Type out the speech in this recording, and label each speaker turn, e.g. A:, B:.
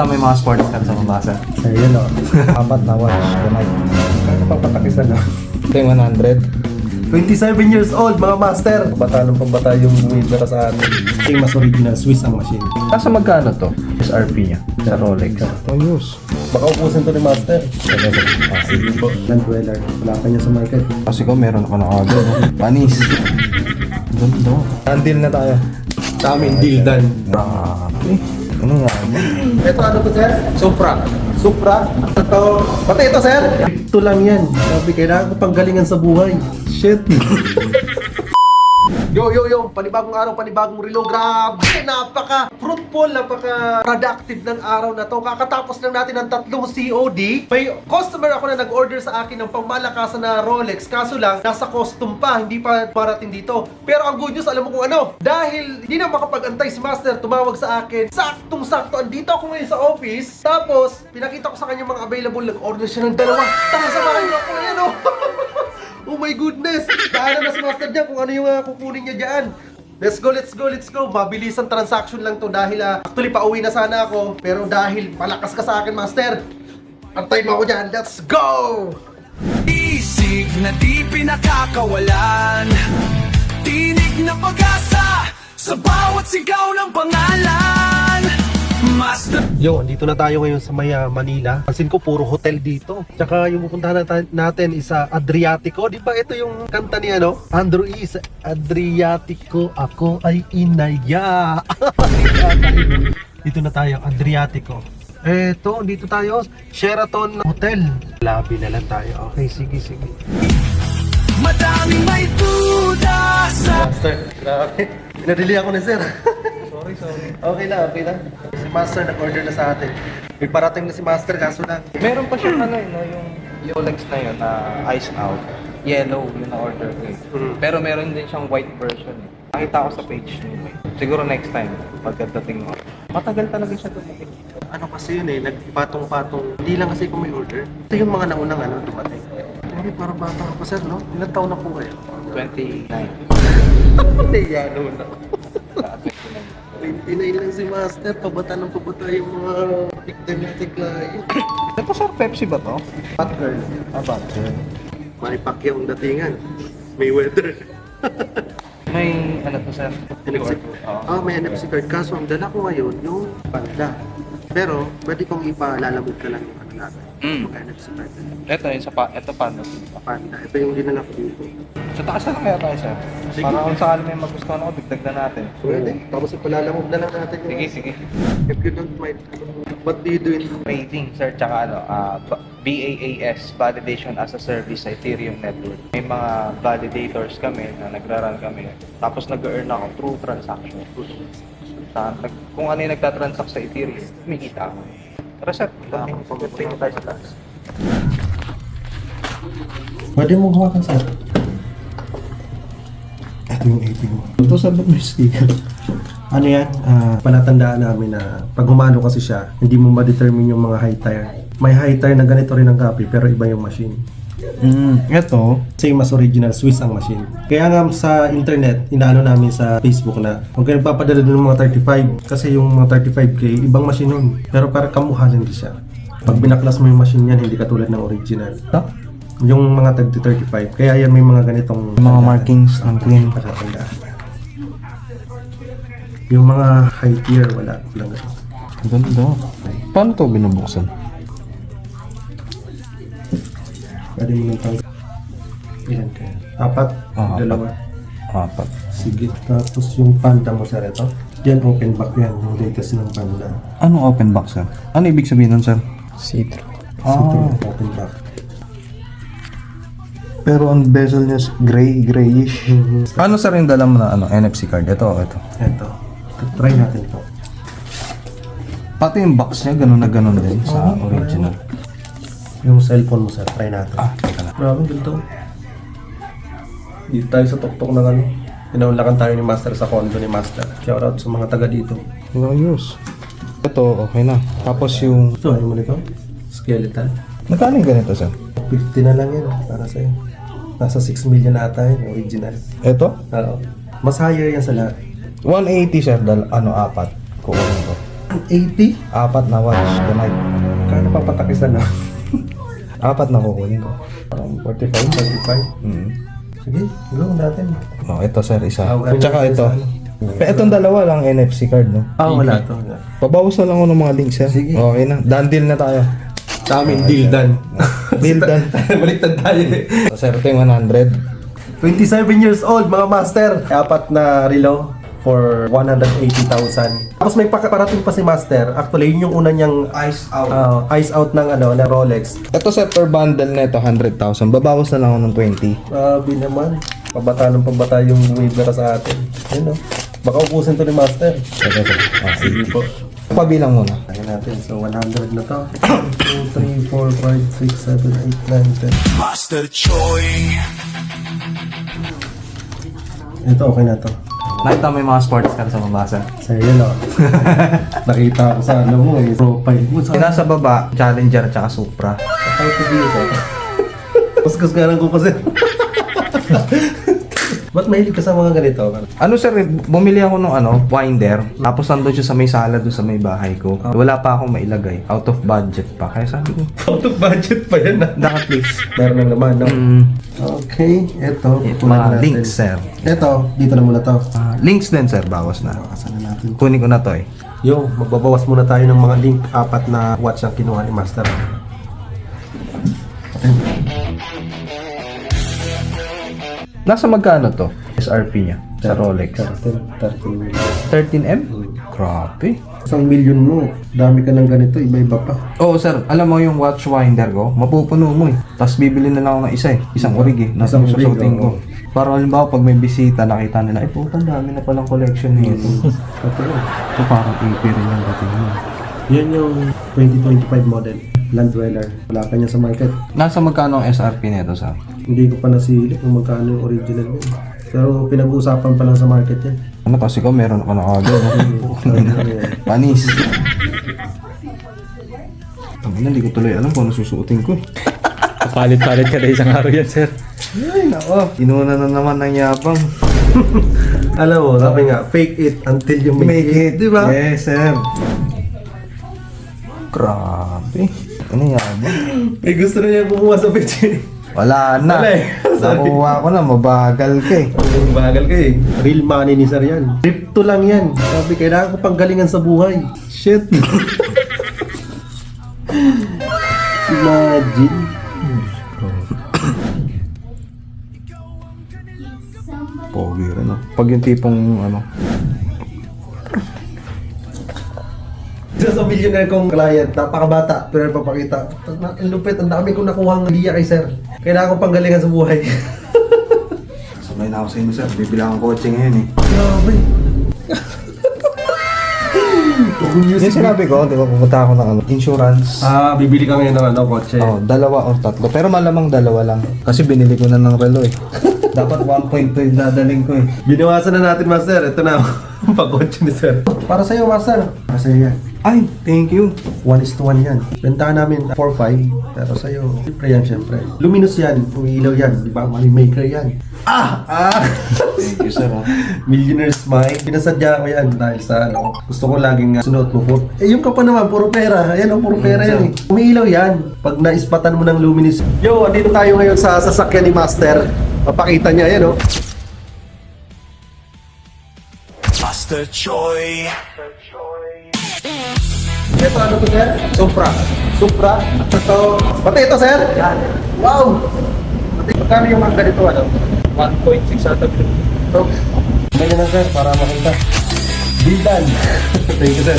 A: May mga sports car sa mabasa.
B: Ayun o, apat na watch tonight. Ano pa patakisan o?
A: Ito yung 100.
B: 27 years old mga master! Bata ng pambata yung bumibira sa atin. Yung mas original Swiss ang machine.
A: Kaso magkano to? SRP niya sa Rolex.
B: Ayos. Baka upusin to ni master. Sige po. Land-dweller. Wala ka niya sa market.
A: Kasi ko meron ako na agad. Panis. Ganda.
B: Undeal na tayo. Sa amin, deal done.
A: Grabe. Ano nga?
B: Ito ano to sir?
A: Supra.
B: Supra. Ito. Pati ito sir. Ito lang yan. Sabi, kailangan ko panggalingan sa buhay. Shit. Yo, panibagong araw, panibagong relo. Grabe, napaka-fruitful, napaka-productive ng araw na to. Kakatapos lang natin ng 3 COD. May customer ako na nag-order sa akin ng pangmalakasan na Rolex. Kaso lang, nasa custom pa, hindi pa parating dito. Pero ang good news, alam mo kung ano? Dahil hindi na makapag-antay si Master, tumawag sa akin. Saktong-sakto, andito ako ngayon sa office. Tapos, pinakita ko sa kanya mga available. Nag-order siya ng 2. Tara, samahan niyo ako. Ayan o. Oh my goodness! Dahil na si Master dyan kung ano yung kukunin niya dyan. Let's go. Mabilis ang transaction lang to dahil actually pauwi na sana ako. Pero dahil palakas ka sa akin, Master, antay mo ako dyan. Let's go!
C: Isig na di pinakakawalan, tinig na pag-asa sa bawat sigaw ng pangalan. Master.
B: Yo, andito na tayo ngayon sa Manila. Pansin ko puro hotel dito. Tsaka yung pupuntahan natin is Adriatico. Di ba ito yung kanta ni ano? Andrew is Adriatico, ako ay inaya. Dito na tayo, Adriatico. Eto, dito tayo, Sheraton Hotel. Labi na lang tayo. Okay, sige.
C: Madaming may duda sa...
B: Master, grabe. Pinadili ako ni sir. Sorry. Okay lang. Si Master nag-order na sa atin. May parating na si Master, kaso lang.
A: Meron pa siyang ano no, yung Rolex na yun na ice out. Yellow yung na-order ko eh. Pero meron din siyang white version eh. Nakita ko sa page niyo eh. Siguro next time, pagdating mo. Matagal talaga siya dumating.
B: Ano kasi yun eh, nagpatong-patong. Hindi lang kasi kung may order. Ito yung mga naunang dumating. Hindi, parang bata ka pa sir, no? Ilang taon na po kayo?
A: 29.
B: Hindi, yano na. 29 lang si Master, pabata yung mga victim natin client.
A: Ito sir, Pepsi ba to?
B: Hot girl.
A: About sir.
B: May Pacquiao ang datingan. May weather.
A: May ano to sir?
B: NFC.
A: Oo.
B: May NFC card. Kaso ang dala ko ngayon, yung panda. Pero, pwede kong ipalalabog na lang yung ano natin. Yung NFC card.
A: Ito yung ito paano?
B: Panda. Ito yung dinala ko dito.
A: Sa taas na lang kaya tayo sir.
B: Sige.
A: Para kung sakali may magustuhan ako, dagdag na natin.
B: Pwede. Tapos ipalalabog na lang natin yung...
A: Sige.
B: If you don't mind, what do you do in...
A: Rating sir, tsaka ano, BAAS, Validation as a Service sa Ethereum Network. May mga validators kami na nagra-run kami. Tapos nag-earn ako through transaction. Kung ano yung nagtatransact sa Ethereum, may kita ako. Tara sir, pag-tingin tayo sa taas.
B: Pwede mong hawakan sir. Ito yung AP mo. Ito sa may sticker. Ano yan? Palatandaan namin na pag humalo kasi siya, hindi mo ma-determine yung mga high tire. May high tire na ganito rin ang copy pero iba yung machine.
A: Ito?
B: Same as original, Swiss ang machine. Kaya nga sa internet, inaano namin sa Facebook na huwag kayo nagpapadala ng mga 35 kasi yung mga 35K, ibang machine yun. Pero para kamukha din siya. Pag binaklas mo yung machine yan, hindi katulad ng original. Yung mga 35. Kaya yan may mga ganitong
A: Mga markings ng clean.
B: patatandaan. Yung mga high tier, wala. Walang ganito.
A: Ganda. Paano to binubuksan?
B: Pwede mo nang tanggal. Ilan kaya? 4? 2?
A: 4.
B: Sige. Tapos yung panda mo sir, ito. Yan, open back yan. Yung latest ng panda.
A: Anong open box sir? Ano ibig sabihin nun sir?
B: See-through. Open back.
A: Pero ang bezel niya grayish. Ano sir yung dala mo na NFC card? Ito.
B: Ito. Try natin ito.
A: Pati yung box niya, ganun na ganun din sa original.
B: Yung cellphone mo sir, try natin.
A: Teka lang.
B: Grabe, ganito. Dito tayo sa tuktok ng ano. Pinaunlakan tayo ni Master sa condo ni Master. Shoutout sa mga taga dito.
A: Ayos. Ito, okay na. Tapos yung...
B: Ito, ano mo nito? Skeleton.
A: Magkano yung ganito sir?
B: 50 na lang yan para sa'yo. Nasa 6 million na ata yun, original.
A: Ito?
B: Oo. Mas higher yan sa lahat.
A: 180 sir, 4. Kukunin ko.
B: 80?
A: 4 na watch tonight.
B: Kaya papatakisan na.
A: 4 na kukunin ko. Parang 45.
B: 45? Sige, gawin natin.
A: Oh, ito sir, isa.
B: Ah,
A: At saka
B: ano,
A: ito.
B: ano?
A: Itong dalawa lang NFC card, no?
B: Wala to.
A: Pabawas na lang ako ng mga links, sir.
B: Sige.
A: Okay na. Done deal na tayo.
B: Sa amin, deal done.
A: Deal done.
B: Baliktad tayo eh.
A: So, sir, ito yung 100.
B: 27 years old, mga master. 4 na relo for 180,000. Tapos may parating pa si master. Actually, yun yung una niyang
A: Ice out.
B: ice out ng na Rolex.
A: Ito, sir, per bundle na ito, 100,000. Babawas na lang ako ng 20.
B: Grabe naman. Pabata ng pabata yung waiver sa atin. Yun, no? Baka ubusin to ni master.
A: Ito, sir. Ah,
B: Sige po.
A: Pabilang muna.
B: Kaya natin. So, 100 na to. 2, 3, 4, 5, 6, 7, 8, 9, 10.
C: Master Choi.
B: Ito, okay na to.
A: Nakita mo yung mga sports car sa mabasa.
B: Sa'yo yun, oh. Nakita ko sa ano mo eh. Profile mo.
A: Yung nasa baba, Challenger at saka Supra.
B: Patay ko dito eh. Kuskus nga lang ko kasi. Ba't mahilig ka sa mga ganito?
A: Ano sir, bumili ako ng winder. Tapos nandun siya sa may sala doon sa may bahay ko. Wala pa akong mailagay. Out of budget pa. Kaya sabi ko,
B: Out of budget pa yan ah.
A: dapat please.
B: Meron ng laman, no? Okay, eto.
A: Mga links sir.
B: Eto, dito na muna to.
A: Links din sir, bawas na.
B: Kasan na natin.
A: Kunin ko na to eh.
B: Yo, magbabawas muna tayo ng mga link. 4 na watch ang kinuha ni Master.
A: Nasa magkano to? SRP niya sa Rolex.
B: 13.
A: 13M? Grabe.
B: 1 million mo. Dami ka ng ganito, iba-iba pa.
A: Oo sir, alam mo yung watch winder ko, mapupuno mo eh. Tapos bibili na lang ako ng isa eh. Isang origi. Nasa
B: Isang orig,
A: susutin ko.
B: oo.
A: Para halimbawa pag may bisita, nakita nila, ay puta, dami na palang collection nito. Ito parang AP rin yung dating mo.
B: Yan yung 2025 model. Land Dweller. Wala ka niya sa market.
A: Nasa magkano ang SRP nito sir?
B: Hindi ko pa nasilip kung magkano yung original yun. Pero pinag-uusapan pa lang sa market yan.
A: Ano kasi ko, meron ako na agad. Panis. Hindi ko tuloy alam kung ano susuotin ko eh.
D: Palit-palit ka na isang araw yan, sir.
A: Ay, nako. Inuna na naman ng yapang.
B: Alam mo, sabi nga, fake it until you make it. Di ba?
A: Yes, sir. Grabe. Ano yabang?
B: May gusto na niya kumuha sa picture.
A: Wala na.
B: Wala eh. Sorry.
A: Nakuha ko na, mabagal ka eh.
B: Ang bagal ka eh. Real money ni Sir yan. Crypto lang yan. Sabi, kailangan ko pang galingan sa buhay. Shit. Imagine.
A: Pogi rin ah. Pag yung tipong ano.
B: Isa sa millionaire kong client, napakabata, pero papakita. Ang lupit, ang dami kong nakuha ng liya kay Sir. Kailangan ko pang galingan sa buhay.
A: Sabay na ako sa inyo sir. Bibila akong kotse ngayon eh.
B: Grabe.
A: Yung sinabi ko, di ba pupunta ako ng insurance.
B: Bibili ka ngayon ng kotse.
A: Oh, 2 o 3. Pero malamang 2 lang. Kasi binili ko na ng relo eh. Dapat 1.2 yung dadaling ko eh.
B: Binawasan na natin, Master. Ito na, pag-kotse ni Sir. Para sa'yo, Master. Para sa'yo yan.
A: Ay, thank you.
B: 1:1 yan. Bentahan namin 4.5. Pero sa'yo, siyempre yan, siyempre. Luminous yan. Umiilaw yan. Di ba? Money maker yan.
A: Thank you sir.
B: Millionaire's mind. Pinasadya ko yan dahil sa gusto ko laging sunuot mo. Yung ka pa naman, puro pera. Ayan puro pera yan eh. Umiilaw yan. Pag naispatan mo ng luminous. Yo, andito tayo ngayon sa sasakyan ni Master. Papakita niya, ayan
C: Master Choi.
B: Ito ano to, Sir?
A: Supra.
B: Supra. Ito. Pati ito, Sir? Wow! Magkano yung mga ganito,
D: 1.6 ata.
B: So, ganyan na, Sir, para makita. Bildan. Thank you, Sir.